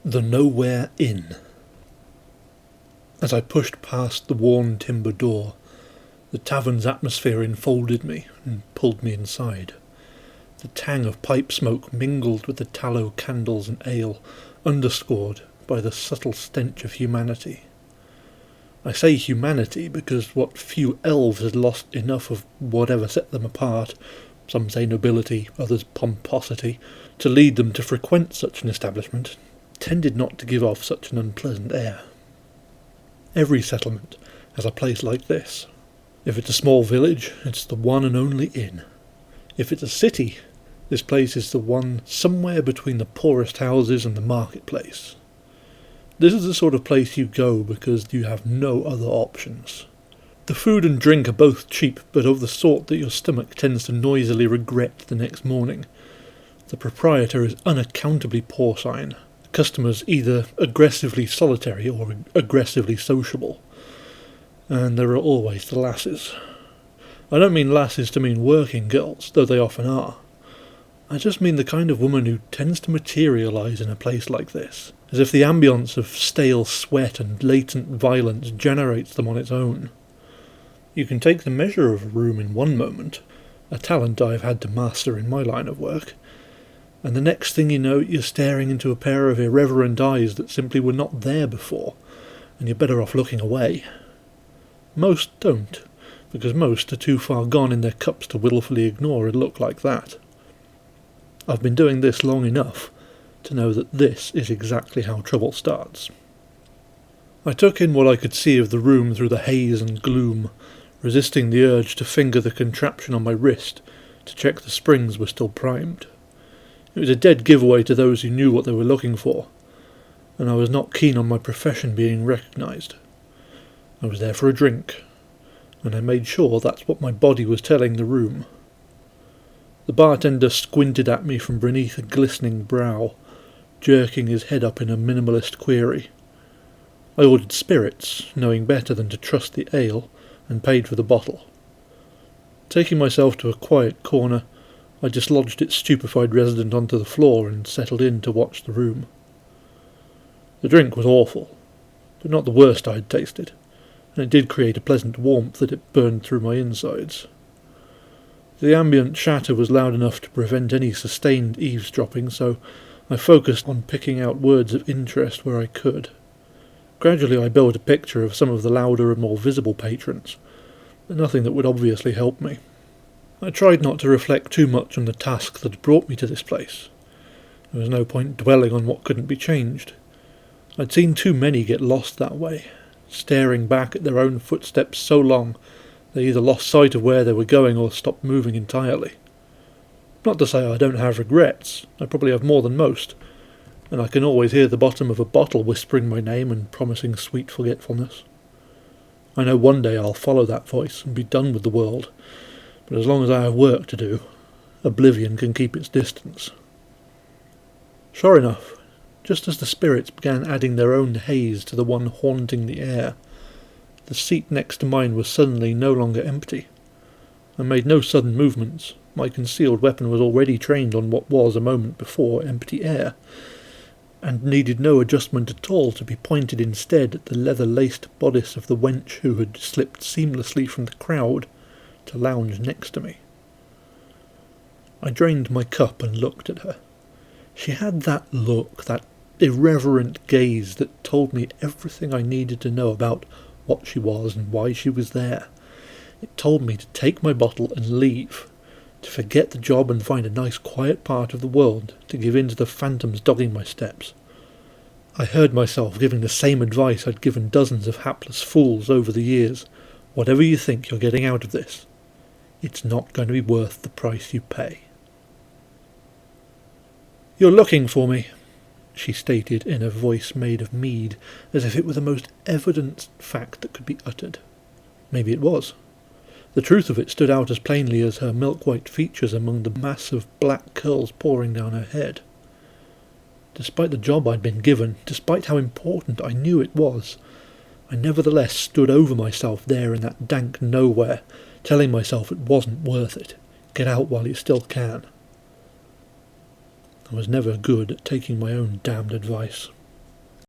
The Nowhere Inn. As I pushed past the worn timber door, the tavern's atmosphere enfolded me and pulled me inside. The tang of pipe smoke mingled with the tallow candles and ale, underscored by the subtle stench of humanity. I say humanity because what few elves had lost enough of whatever set them apart, some say nobility, others pomposity, to lead them to frequent such an establishment, tended not to give off such an unpleasant air. Every settlement has a place like this. If it's a small village, it's the one and only inn. If it's a city, this place is the one somewhere between the poorest houses and the marketplace. This is the sort of place you go because you have no other options. The food and drink are both cheap, but of the sort that your stomach tends to noisily regret the next morning. The proprietor is unaccountably porcine. Customers either aggressively solitary or aggressively sociable. And there are always the lasses. I don't mean lasses to mean working girls, though they often are. I just mean the kind of woman who tends to materialise in a place like this, as if the ambience of stale sweat and latent violence generates them on its own. You can take the measure of a room in one moment, a talent I've had to master in my line of work, and the next thing you know you're staring into a pair of irreverent eyes that simply were not there before, and you're better off looking away. Most don't, because most are too far gone in their cups to wilfully ignore a look like that. I've been doing this long enough to know that this is exactly how trouble starts. I took in what I could see of the room through the haze and gloom, resisting the urge to finger the contraption on my wrist to check the springs were still primed. It was a dead giveaway to those who knew what they were looking for, and I was not keen on my profession being recognised. I was there for a drink, and I made sure that's what my body was telling the room. The bartender squinted at me from beneath a glistening brow, jerking his head up in a minimalist query. I ordered spirits, knowing better than to trust the ale, and paid for the bottle. Taking myself to a quiet corner, I dislodged its stupefied resident onto the floor and settled in to watch the room. The drink was awful, but not the worst I had tasted, and it did create a pleasant warmth that it burned through my insides. The ambient chatter was loud enough to prevent any sustained eavesdropping, so I focused on picking out words of interest where I could. Gradually I built a picture of some of the louder and more visible patrons, but nothing that would obviously help me. I tried not to reflect too much on the task that had brought me to this place. There was no point dwelling on what couldn't be changed. I'd seen too many get lost that way, staring back at their own footsteps so long they either lost sight of where they were going or stopped moving entirely. Not to say I don't have regrets, I probably have more than most, and I can always hear the bottom of a bottle whispering my name and promising sweet forgetfulness. I know one day I'll follow that voice and be done with the world, but as long as I have work to do, oblivion can keep its distance. Sure enough, just as the spirits began adding their own haze to the one haunting the air, the seat next to mine was suddenly no longer empty. I made no sudden movements. My concealed weapon was already trained on what was, a moment before, empty air, and needed no adjustment at all to be pointed instead at the leather-laced bodice of the wench who had slipped seamlessly from the crowd to lounge next to me. I drained my cup and looked at her. She had that look, that irreverent gaze that told me everything I needed to know about what she was and why she was there. It told me to take my bottle and leave, to forget the job and find a nice quiet part of the world to give in to the phantoms dogging my steps. I heard myself giving the same advice I'd given dozens of hapless fools over the years. Whatever you think you're getting out of this, it's not going to be worth the price you pay. "You're looking for me," she stated in a voice made of mead, as if it were the most evident fact that could be uttered. Maybe it was. The truth of it stood out as plainly as her milk-white features among the mass of black curls pouring down her head. Despite the job I'd been given, despite how important I knew it was, I nevertheless stood over myself there in that dank nowhere, telling myself it wasn't worth it. Get out while you still can. I was never good at taking my own damned advice.